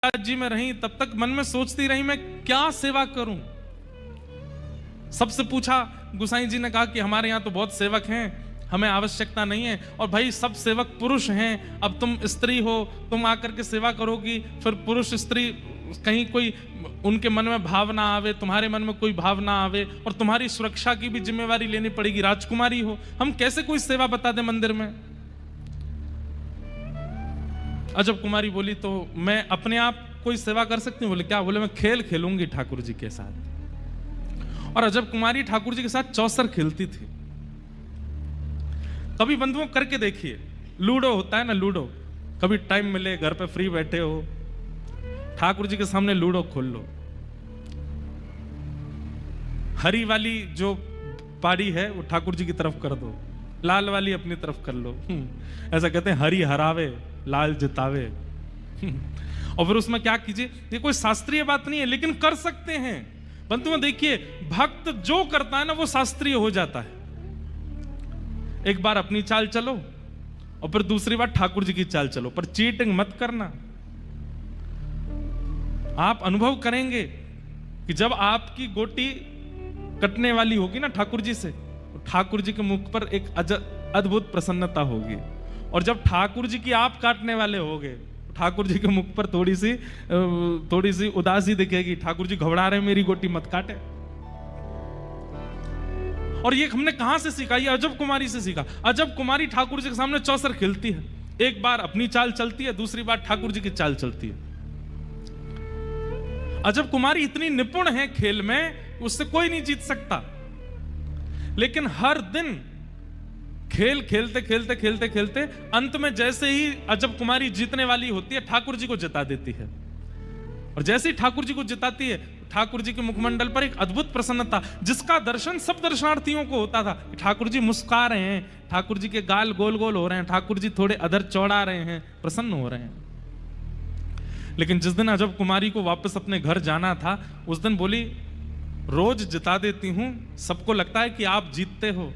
जी में रही तब तक मन में सोचती रही मैं क्या सेवा करूं। सबसे पूछा, गुसाई जी ने कहा कि हमारे यहाँ तो बहुत सेवक हैं, हमें आवश्यकता नहीं है। और भाई सब सेवक पुरुष हैं, अब तुम स्त्री हो, तुम आकर के सेवा करोगी, फिर पुरुष स्त्री कहीं कोई उनके मन में भाव ना आवे, तुम्हारे मन में कोई भाव ना आवे, और तुम्हारी सुरक्षा की भी जिम्मेवारी लेनी पड़ेगी, राजकुमारी हो, हम कैसे कोई सेवा बता दें मंदिर में। अजब कुमारी बोली तो मैं अपने आप कोई सेवा कर सकती हूँ। बोले क्या? बोले मैं खेल खेलूंगी ठाकुर जी के साथ। और अजब कुमारी ठाकुर जी के साथ चौसर खेलती थी। कभी बंधुओं करके देखिए, लूडो होता है ना, लूडो, कभी टाइम मिले, घर पे फ्री बैठे हो, ठाकुर जी के सामने लूडो खोल लो। हरी वाली जो पाड़ी है वो ठाकुर जी की तरफ कर दो, लाल वाली अपनी तरफ कर लो। ऐसा कहते हैं हरी हरावे लाल जितावे। और फिर उसमें क्या कीजिए, ये कोई शास्त्रीय बात नहीं है लेकिन कर सकते हैं। बंधुओं देखिए, भक्त जो करता है ना वो शास्त्रीय हो जाता है। एक बार अपनी चाल चलो और फिर दूसरी बार ठाकुर जी की चाल चलो, पर चीटिंग मत करना। आप अनुभव करेंगे कि जब आपकी गोटी कटने वाली होगी ना ठाकुर जी से, तो ठाकुर जी के मुख पर एक अद्भुत प्रसन्नता होगी। और जब ठाकुर जी की आप काटने वाले होगे, ठाकुर जी के मुख पर थोड़ी सी उदासी दिखेगी, ठाकुर जी घबरा रहे, मेरी गोटी मत काटे। और ये हमने कहां से सीखा? ये अजब कुमारी से सीखा। अजब कुमारी ठाकुर जी के सामने चौसर खेलती है, एक बार अपनी चाल चलती है, दूसरी बार ठाकुर जी की चाल चलती है। अजब कुमारी इतनी निपुण है खेल में, उससे कोई नहीं जीत सकता। लेकिन हर दिन खेल खेलते खेलते खेलते खेलते अंत में जैसे ही अजब कुमारी जीतने वाली होती है, ठाकुर जी को जिता देती है। और जैसे ही ठाकुर जी को जिताती है, ठाकुर जी के मुखमंडल पर एक अद्भुत प्रसन्नता, जिसका दर्शन सब दर्शनार्थियों को होता था। ठाकुर जी मुस्कुरा रहे हैं, ठाकुर जी के गाल गोल गोल हो रहे हैं, ठाकुर जी थोड़े अधर चौड़ा रहे हैं, प्रसन्न हो रहे हैं। लेकिन जिस दिन अजब कुमारी को वापस अपने घर जाना था, उस दिन बोली, रोज जिता देती हूं, सबको लगता है कि आप जीतते हो,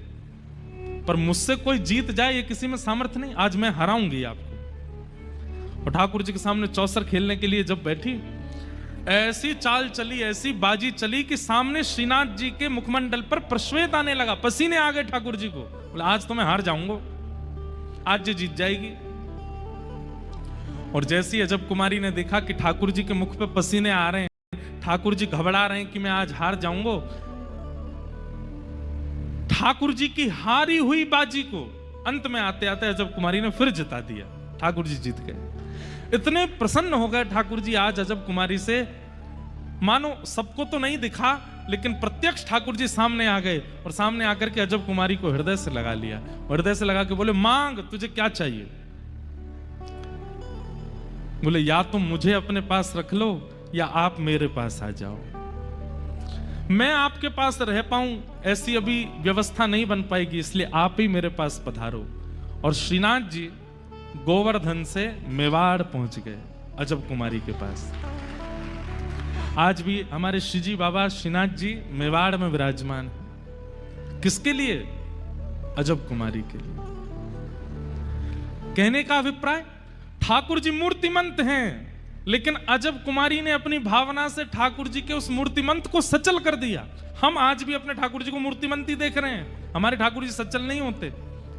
पर मुझसे कोई जीत जाए ये किसी में सामर्थ्य नहीं, आज मैं हराऊंगी आपको। और ठाकुर जी के सामने चौसर खेलने के लिए जब बैठी, ऐसी चाल चली, ऐसी बाजी चली कि सामने श्रीनाथ जी के मुखमंडल पर प्रश्वेत आने लगा, पसीने आ गए ठाकुर जी को। बोला आज तो मैं हार जाऊंगा, आज जी जीत जाएगी। और जैसी अजब कुमारी ने देखा कि ठाकुर जी के मुख पे पसीने आ रहे हैं, ठाकुर जी घबरा रहे हैं कि मैं आज हार जाऊंगा, ठाकुर जी की हारी हुई बाजी को अंत में आते आते अजब कुमारी ने फिर जिता दिया, ठाकुर जी जीत गए। इतने प्रसन्न हो गए ठाकुर जी आज अजब कुमारी से, मानो सबको तो नहीं दिखा लेकिन प्रत्यक्ष ठाकुर जी सामने आ गए, और सामने आकर के अजब कुमारी को हृदय से लगा लिया। हृदय से लगा के बोले, मांग, तुझे क्या चाहिए? बोले या तुम मुझे अपने पास रख लो या आप मेरे पास आ जाओ। मैं आपके पास रह पाऊं ऐसी अभी व्यवस्था नहीं बन पाएगी, इसलिए आप ही मेरे पास पधारो। और श्रीनाथ जी गोवर्धन से मेवाड़ पहुंच गए अजब कुमारी के पास। आज भी हमारे श्रीजी बाबा श्रीनाथ जी मेवाड़ में विराजमान है। किसके लिए? अजब कुमारी के लिए। कहने का अभिप्राय, ठाकुर जी मूर्तिमंत हैं, लेकिन अजब कुमारी ने अपनी भावना से ठाकुर जी के उस मूर्तिमंत को सचल कर दिया। हम आज भी अपने ठाकुर जी को मूर्तिमंत ही देख रहे हैं, हमारे ठाकुर जी सचल नहीं होते।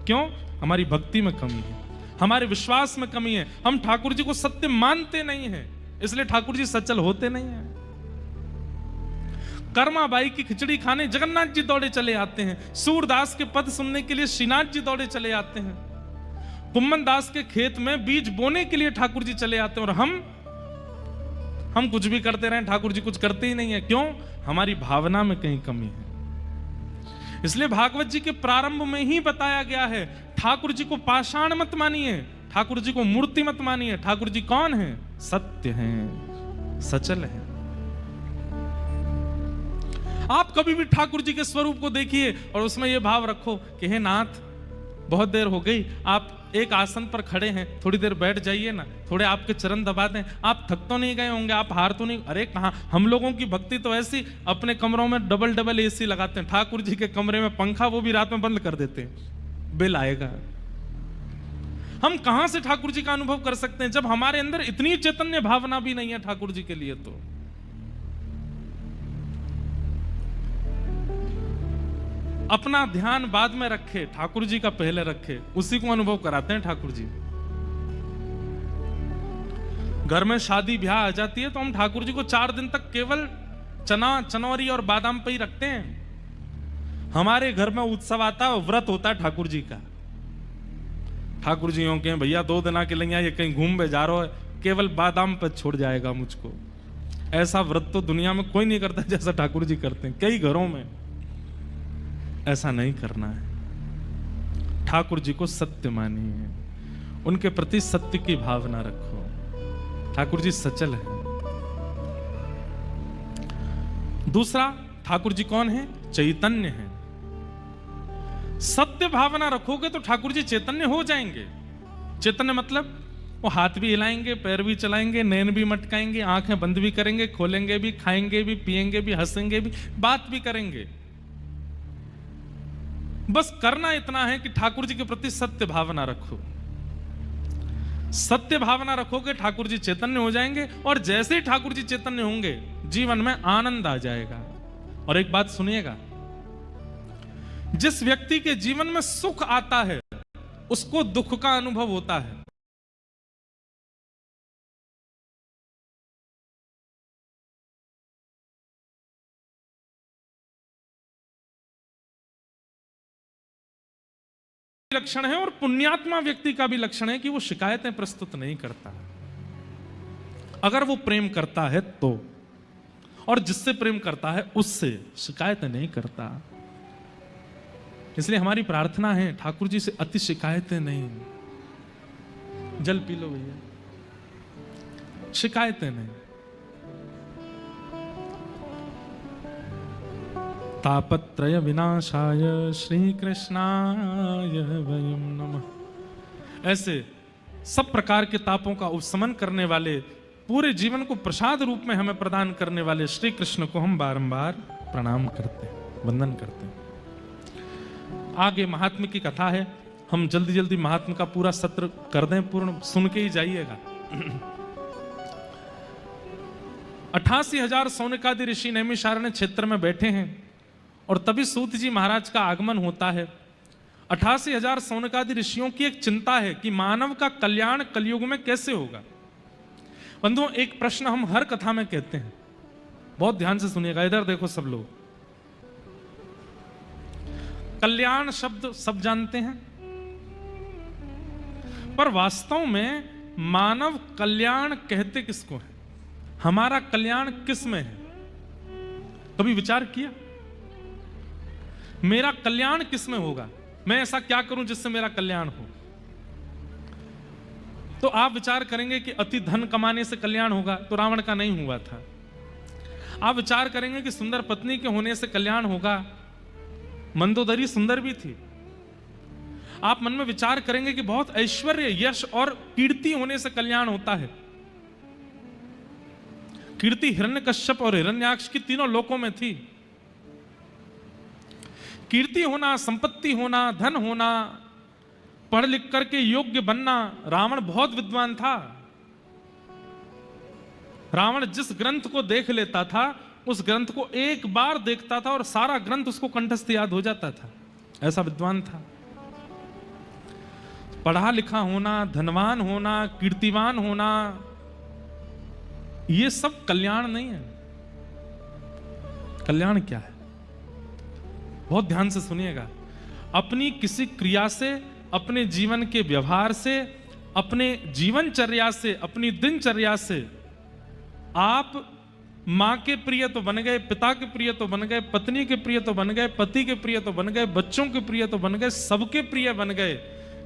क्यों? हमारी भक्ति में कमी है, हमारे विश्वास में कमी है, हम ठाकुर जी को सत्य मानते नहीं हैं, इसलिए ठाकुर जी सचल होते नहीं हैं। कर्माबाई की खिचड़ी खाने जगन्नाथ जी दौड़े चले आते हैं, सूरदास के पद सुनने के लिए श्रीनाथ जी दौड़े चले आते हैं, कुम्मन दास के खेत में बीज बोने के लिए ठाकुर जी चले आते हैं। और हम कुछ भी करते रहे, ठाकुर जी कुछ करते ही नहीं है। क्यों? हमारी भावना में कहीं कमी है। इसलिए भागवत जी के प्रारंभ में ही बताया गया है, ठाकुर जी को पाषाण मत मानिए, ठाकुर जी को मूर्ति मत मानिए। ठाकुर जी कौन है? सत्य हैं, सचल है। आप कभी भी ठाकुर जी के स्वरूप को देखिए और उसमें यह भाव रखो कि हे नाथ, बहुत देर हो गई, आप एक आसन पर खड़े हैं, थोड़ी देर बैठ जाइए ना, थोड़े आपके चरण दबा दें, आप थक तो नहीं गए होंगे, आप हार तो नहीं। अरे कहां, हम लोगों की भक्ति तो ऐसी, अपने कमरों में डबल डबल एसी लगाते हैं, ठाकुर जी के कमरे में पंखा वो भी रात में बंद कर देते हैं, बिल आएगा। हम कहां से ठाकुर जी का अनुभव कर सकते हैं जब हमारे अंदर इतनी चैतन्य भावना भी नहीं है ठाकुर जी के लिए। तो अपना ध्यान बाद में रखे, ठाकुर जी का पहले रखे, उसी को अनुभव कराते हैं ठाकुर जी। घर में शादी ब्याह आ जाती है तो हम ठाकुर जी को 4 दिन तक केवल चना चनौरी और बादाम पे ही रखते हैं। हमारे घर में उत्सव आता है, व्रत होता है ठाकुर जी का। ठाकुर जी हो के भैया 2 दिन के लिए ये कहीं घूम में जा रहा है, केवल बादाम पर छोड़ जाएगा मुझको। ऐसा व्रत तो दुनिया में कोई नहीं करता जैसा ठाकुर जी करते हैं। कई घरों में ऐसा नहीं करना है। ठाकुर जी को सत्य मानिए, उनके प्रति सत्य की भावना रखो। ठाकुर जी सचल है। दूसरा, ठाकुर जी कौन है? चैतन्य है। सत्य भावना रखोगे तो ठाकुर जी चैतन्य हो जाएंगे। चैतन्य मतलब वो हाथ भी हिलाएंगे, पैर भी चलाएंगे, नैन भी मटकाएंगे, आंखें बंद भी करेंगे, खोलेंगे भी, खाएंगे भी, पिएंगे भी, हंसेंगे भी, बात भी करेंगे। बस करना इतना है कि ठाकुर जी के प्रति सत्य भावना रखो। सत्य भावना रखोगे ठाकुर जी चैतन्य हो जाएंगे, और जैसे ही ठाकुर जी चैतन्य होंगे जीवन में आनंद आ जाएगा। और एक बात सुनिएगा, जिस व्यक्ति के जीवन में सुख आता है उसको दुख का अनुभव होता है। लक्षण है, और पुण्यात्मा व्यक्ति का भी लक्षण है कि वो शिकायतें प्रस्तुत नहीं करता। अगर वो प्रेम करता है तो, और जिससे प्रेम करता है उससे शिकायतें नहीं करता। इसलिए हमारी प्रार्थना है ठाकुर जी से अति शिकायतें नहीं। जल पी लो भैया, शिकायतें नहीं। तापत्रय विनाशाय श्री कृष्णाय वयं नमः। ऐसे सब प्रकार के तापों का उपशमन करने वाले, पूरे जीवन को प्रसाद रूप में हमें प्रदान करने वाले श्री कृष्ण को हम बारंबार प्रणाम करते हैं, वंदन करते हैं। आगे महात्म्य की कथा है, हम जल्दी जल्दी महात्म्य का पूरा सत्र कर दें, पूर्ण सुन के ही जाइएगा। 88,000 सौनकादि ऋषि नैमिषारण्य क्षेत्र में बैठे हैं, और तभी सूत जी महाराज का आगमन होता है। 88,000 सौनकादि ऋषियों की एक चिंता है कि मानव का कल्याण कलयुग में कैसे होगा। बंधुओं, एक प्रश्न हम हर कथा में कहते हैं, बहुत ध्यान से सुनिएगा, इधर देखो सब लोग। कल्याण शब्द सब जानते हैं, पर वास्तव में मानव कल्याण कहते किसको है? हमारा कल्याण किस में है? कभी विचार किया? मेरा कल्याण किस में होगा? मैं ऐसा क्या करूं जिससे मेरा कल्याण हो? तो आप विचार करेंगे कि अति धन कमाने से कल्याण होगा, तो रावण का नहीं हुआ था। आप विचार करेंगे कि सुंदर पत्नी के होने से कल्याण होगा, मंदोदरी सुंदर भी थी। आप मन में विचार करेंगे कि बहुत ऐश्वर्य, यश और कीर्ति होने से कल्याण होता है। कीर्ति हिरण्यकश्यप और हिरण्याक्ष की तीनों लोकों में थी। कीर्ति होना, संपत्ति होना, धन होना, पढ़ लिख करके योग्य बनना। रावण बहुत विद्वान था। रावण जिस ग्रंथ को देख लेता था, उस ग्रंथ को एक बार देखता था और सारा ग्रंथ उसको कंठस्थ याद हो जाता था, ऐसा विद्वान था। पढ़ा लिखा होना, धनवान होना, कीर्तिवान होना, ये सब कल्याण नहीं है। कल्याण क्या है? बहुत ध्यान से सुनिएगा। अपनी किसी क्रिया से, अपने जीवन के व्यवहार से, अपने जीवनचर्या से, अपनी दिनचर्या से आप मां के प्रिय तो बन गए, पिता के प्रिय तो बन गए, पत्नी के प्रिय तो बन गए, पति के प्रिय तो बन गए, बच्चों के प्रिय तो बन गए, सबके प्रिय बन गए।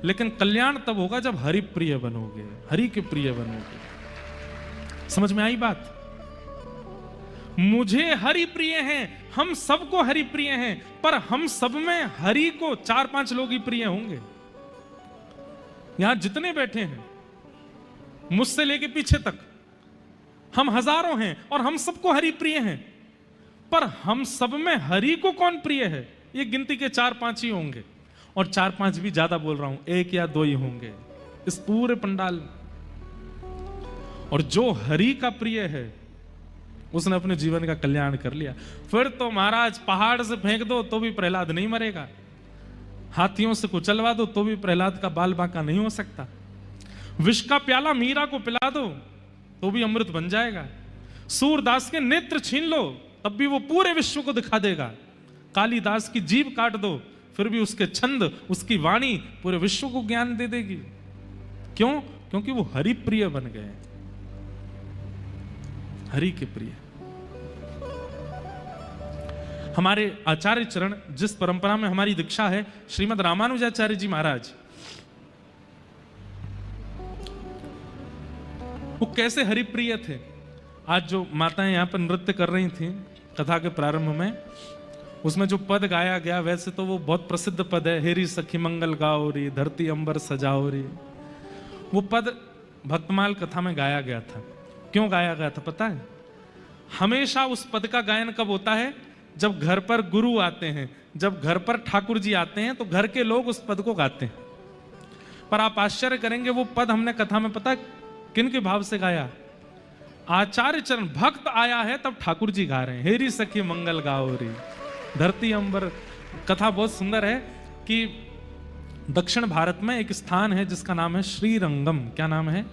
लेकिन कल्याण तब होगा जब हरि प्रिय बनोगे, हरि के प्रिय बनोगे। समझ में आई बात? मुझे हरि प्रिय हैं, हम सबको हरि प्रिय हैं, पर हम सब में हरि को 4-5 लोग ही प्रिय होंगे। यहां जितने बैठे हैं, मुझसे लेके पीछे तक, हम हजारों हैं और हम सबको हरि प्रिय हैं, पर हम सब में हरि को कौन प्रिय है? ये गिनती के 4-5 ही होंगे, और 4-5 भी ज्यादा बोल रहा हूं, 1 या 2 ही होंगे। इस पूरे पंडाल में। और जो हरि का प्रिय है उसने अपने जीवन का कल्याण कर लिया। फिर तो महाराज पहाड़ से फेंक दो तो भी प्रहलाद नहीं मरेगा, हाथियों से कुचलवा दो तो भी प्रहलाद का बाल बांका नहीं हो सकता, विष का प्याला मीरा को पिला दो तो भी अमृत बन जाएगा, सूरदास के नेत्र छीन लो तब भी वो पूरे विश्व को दिखा देगा, कालिदास की जीभ काट दो फिर भी उसके छंद, उसकी वाणी पूरे विश्व को ज्ञान दे देगी। क्यों? क्योंकि वो हरि प्रिय बन गए, हरि के प्रिय। हमारे आचार्य चरण, जिस परंपरा में हमारी दीक्षा है, श्रीमद रामानुजाचार्य जी महाराज, वो कैसे हरि प्रिय थे। आज जो माताएं यहां पर नृत्य कर रही थी कथा के प्रारंभ में, उसमें जो पद गाया गया वैसे तो वो बहुत प्रसिद्ध पद है, हेरी सखी मंगल गाओ री, धरती अंबर सजाओ री। वो पद भक्तमाल कथा में गाया गया था। क्यों गाया गया था पता है? हमेशा उस पद का गायन कब होता है? जब घर पर गुरु आते हैं, जब घर पर ठाकुर जी आते हैं तो घर के लोग उस पद को गाते हैं। पर आप आश्चर्य करेंगे, वो पद हमने कथा में पता किन के भाव से गाया? आचार्य चरण, भक्त आया है तब ठाकुर जी गा रहे हैं, हेरी सखी मंगल गाओ री, धरती अंबर। कथा बहुत सुंदर है कि दक्षिण भारत में एक स्थान है जिसका नाम है श्रीरंगम। क्या नाम है?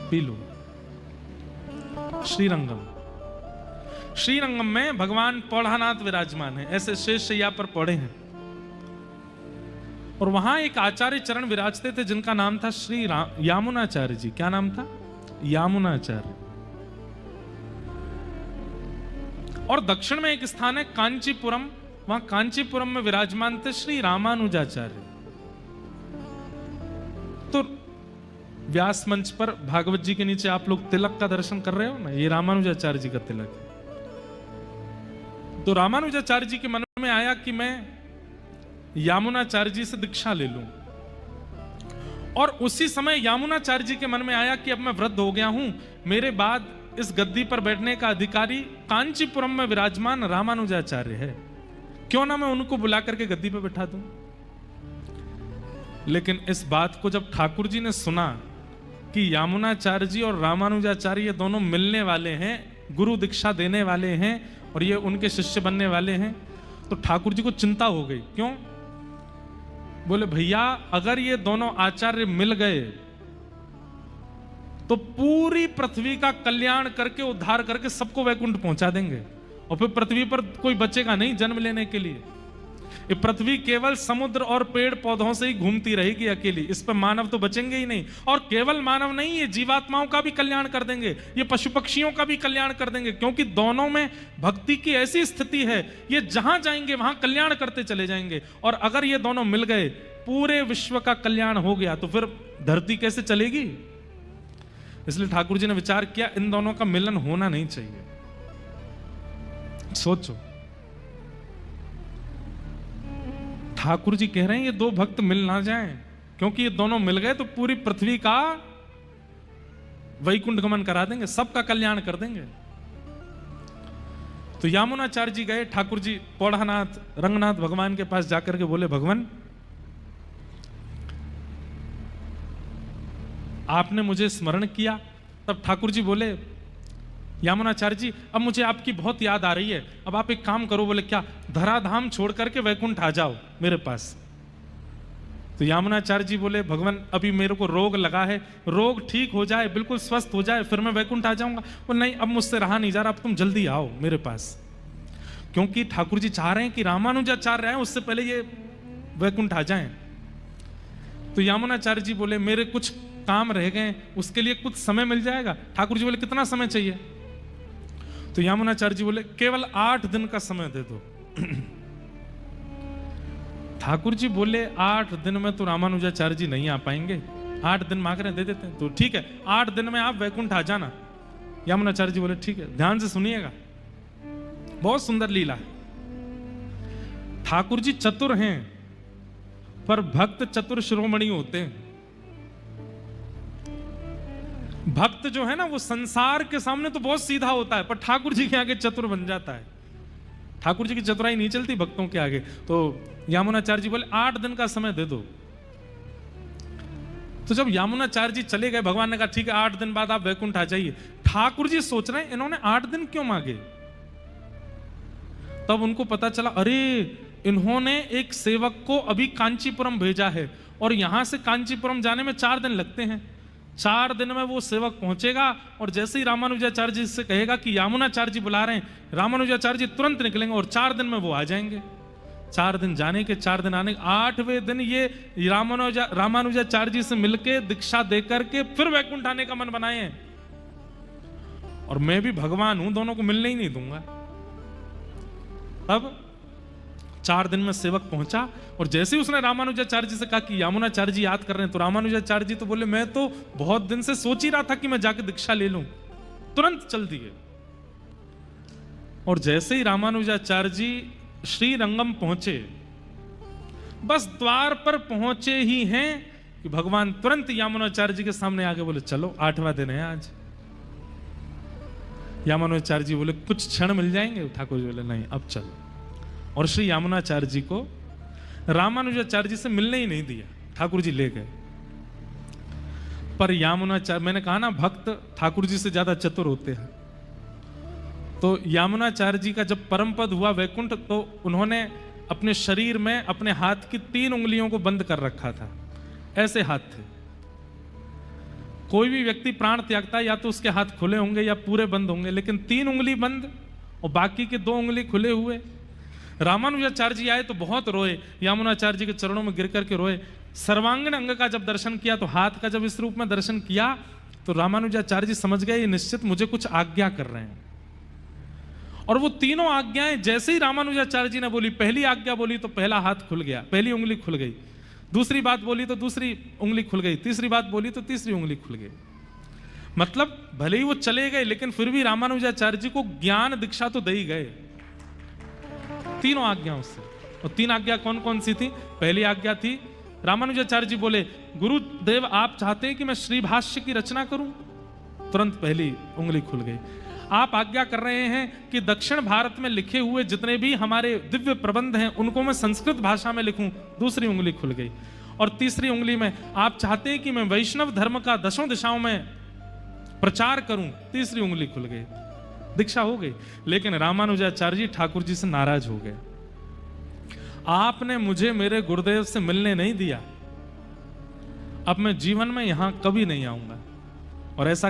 पीलू। श्रीरंगम। श्रीरंगम में भगवान पौढ़ानाथ विराजमान है, ऐसे शेष शैया पर पौड़े हैं। और वहां एक आचार्य चरण विराजते थे जिनका नाम था श्री यामुनाचार्य जी। क्या नाम था? यामुनाचार्य। और दक्षिण में एक स्थान है कांचीपुरम, वहां कांचीपुरम में विराजमान थे श्री रामानुजाचार्य। तो व्यास मंच पर भागवत जी के नीचे आप लोग तिलक का दर्शन कर रहे हो ना, ये रामानुजाचार्य जी का तिलक है। तो रामानुजाचार्य जी के मन में आया कि मैं यामुनाचार्य जी से दीक्षा ले लूं। और उसी समय यामुनाचार्य जी के मन में आया कि अब मैं वृद्ध हो गया हूं, मेरे बाद इस गद्दी पर बैठने का अधिकारी कांचीपुरम में विराजमान रामानुजाचार्य है, क्यों ना मैं उनको बुला करके गद्दी पर बैठा दूं। लेकिन इस बात को जब ठाकुर जी ने सुना कि यामुनाचार्य जी और रामानुजाचार्य ये दोनों मिलने वाले हैं, गुरु दीक्षा देने वाले हैं और ये उनके शिष्य बनने वाले हैं, तो ठाकुर जी को चिंता हो गई। क्यों? बोले भैया अगर ये दोनों आचार्य मिल गए तो पूरी पृथ्वी का कल्याण करके, उद्धार करके सबको वैकुंठ पहुंचा देंगे और फिर पृथ्वी पर कोई बचेगा नहीं जन्म लेने के लिए। ये पृथ्वी केवल समुद्र और पेड़ पौधों से ही घूमती रहेगी अकेली, इस पर मानव तो बचेंगे ही नहीं। और केवल मानव नहीं, ये जीवात्माओं का भी कल्याण कर देंगे, ये पशु पक्षियों का भी कल्याण कर देंगे, क्योंकि दोनों में भक्ति की ऐसी स्थिति है, ये जहां जाएंगे वहां कल्याण करते चले जाएंगे। और अगर ये दोनों मिल गए, पूरे विश्व का कल्याण हो गया, तो फिर धरती कैसे चलेगी? इसलिए ठाकुर जी ने विचार किया इन दोनों का मिलन होना नहीं चाहिए। सोचो, ठाकुर जी कह रहे हैं ये दो भक्त मिल ना जाएं, क्योंकि ये दोनों मिल गए तो पूरी पृथ्वी का वैकुंठ गमन करा देंगे, सबका कल्याण कर देंगे। तो यामुनाचार्य जी गए, ठाकुर जी पौढ़ानाथ रंगनाथ भगवान के पास जाकर के बोले, भगवान आपने मुझे स्मरण किया। तब ठाकुर जी बोले, यामुनाचार्य जी अब मुझे आपकी बहुत याद आ रही है, अब आप एक काम करो। बोले क्या? धराधाम छोड़ करके वैकुंठ आ जाओ मेरे पास। तो यामुनाचार्य जी बोले, भगवान अभी मेरे को रोग लगा है, रोग ठीक हो जाए, बिल्कुल स्वस्थ हो जाए, फिर मैं वैकुंठ आ जाऊंगा। वो नहीं, अब मुझसे रहा नहीं जा रहा, अब तुम जल्दी आओ मेरे पास। क्योंकि ठाकुर जी चाह रहे हैं कि रामानुजाचार्य आए उससे पहले ये वैकुंठ आ जाएं। तो यामुनाचार्य जी बोले, मेरे कुछ काम रह गए, उसके लिए कुछ समय मिल जाएगा? ठाकुर जी बोले, कितना समय चाहिए? तो यामुनाचार्य जी बोले, केवल 8 दिन का समय दे दो। ठाकुर जी बोले, 8 दिन में तो रामानुजाचार्य जी नहीं आ पाएंगे, 8 दिन मांग रहे हैं, दे देते हैं। तो ठीक है, 8 दिन में आप वैकुंठ आ जाना। यामुनाचार्य जी बोले, ठीक है। ध्यान से सुनिएगा, बहुत सुंदर लीला है। ठाकुर जी चतुर हैं, पर भक्त चतुर शिरोमणि होते हैं। भक्त जो है ना, वो संसार के सामने तो बहुत सीधा होता है, पर ठाकुर जी के आगे चतुर बन जाता है। ठाकुर जी की चतुराई नहीं चलती भक्तों के आगे। तो यामुनाचार्य जी बोले, 8 दिन का समय दे दो। तो जब यामुनाचार्य जी चले गए, भगवान ने कहा ठीक है 8 दिन बाद आप वैकुंठ आ जाइए। ठाकुर जी सोच रहे हैं इन्होंने 8 दिन क्यों मांगे। तब उनको पता चला, अरे इन्होंने एक सेवक को अभी कांचीपुरम भेजा है और यहां से कांचीपुरम जाने में 4 दिन लगते हैं। 4 दिन में वो सेवक पहुंचेगा और जैसे ही रामानुजाचार्य जी से कहेगा कि यामुनाचार्य जी बुला रहे हैं, रामानुजाचार्य जी तुरंत निकलेंगे और 4 दिन में वो आ जाएंगे। 4 दिन जाने के, 4 दिन आने के, 8वें दिन ये रामानुजाचार्य जी से मिलके दीक्षा देकर के फिर वैकुंठ आने का मन बनाए हैं। और मैं भी भगवान हूं, दोनों को मिलने ही नहीं दूंगा। अब 4 दिन में सेवक पहुंचा और जैसे ही उसने रामानुजाचार्य जी से कहा कि यामुनाचार्य जी याद कर रहे हैं, तो रामानुजाचार्य जी तो बोले मैं तो बहुत दिन से सोच ही रहा था कि मैं जाके दीक्षा ले लूं। तुरंत चल दिए। और जैसे ही रामानुजाचार्य जी श्रीरंगम पहुंचे, बस द्वार पर पहुंचे ही हैं कि भगवान तुरंत यामुनाचार्य जी के सामने आके बोले चलो 8वां दिन है आज। यामुनाचार्य जी बोले कुछ क्षण मिल जाएंगे। ठाकुर जी बोले नहीं अब चल। और श्री यामुनाचार्य जी को रामानुजाचार्य जी से मिलने ही नहीं दिया, ठाकुर जी ले गए। पर यामुनाचार्य, मैंने कहा ना भक्त ठाकुर जी से ज्यादा चतुर होते हैं, तो यामुनाचार्य जी का जब परम पद हुआ वैकुंठ, तो उन्होंने अपने शरीर में अपने हाथ की 3 उंगलियों को बंद कर रखा था। ऐसे हाथ थे। कोई भी व्यक्ति प्राण त्यागता है या तो उसके हाथ खुले होंगे या पूरे बंद होंगे, लेकिन 3 उंगली बंद और बाकी के 2 उंगली खुले हुए। रामानुजाचार्य जी आए तो बहुत रोए, यामुनाचार्य जी के चरणों में गिर करके रोए। सर्वांगीण अंग का जब दर्शन किया, तो हाथ का जब इस रूप में दर्शन किया, तो रामानुजाचार्य जी समझ गए ये निश्चित मुझे कुछ आज्ञा कर रहे हैं। और वो तीनों आज्ञाएं जैसे ही रामानुजाचार्य जी ने बोली, पहली आज्ञा बोली तो पहला हाथ खुल गया, पहली उंगली खुल गई। दूसरी बात बोली तो दूसरी उंगली खुल गई। तीसरी बात बोली तो तीसरी उंगली खुल गई। मतलब भले ही वो चले गए, लेकिन फिर भी रामानुजाचार्य जी को ज्ञान दीक्षा तो दे ही गए तीनों आज्ञाओं से। और 3 आज्ञा कौन कौन सी थी? पहली आज्ञा थी, रामानुजाचार्य जी बोले गुरुदेव आप चाहते हैं कि मैं श्री भाष्य की रचना करूं? तुरंत पहली उंगली खुल गई। आप आज्ञा कर रहे हैं कि दक्षिण भारत में लिखे हुए जितने भी हमारे दिव्य प्रबंध हैं उनको मैं संस्कृत भाषा में लिखूं? दूसरी उंगली खुल गई। और तीसरी उंगली में आप चाहते हैं कि मैं वैष्णव धर्म का 10 दिशाओं में प्रचार करूं? तीसरी उंगली खुल गई। दीक्षा हो गई। लेकिन रामानुजाचार्य जी ठाकुर जी से नाराज हो गए। आपने मुझे मेरे गुरुदेव से मिलने नहीं दिया, अब मैं जीवन में यहां कभी नहीं आऊंगा। और ऐसा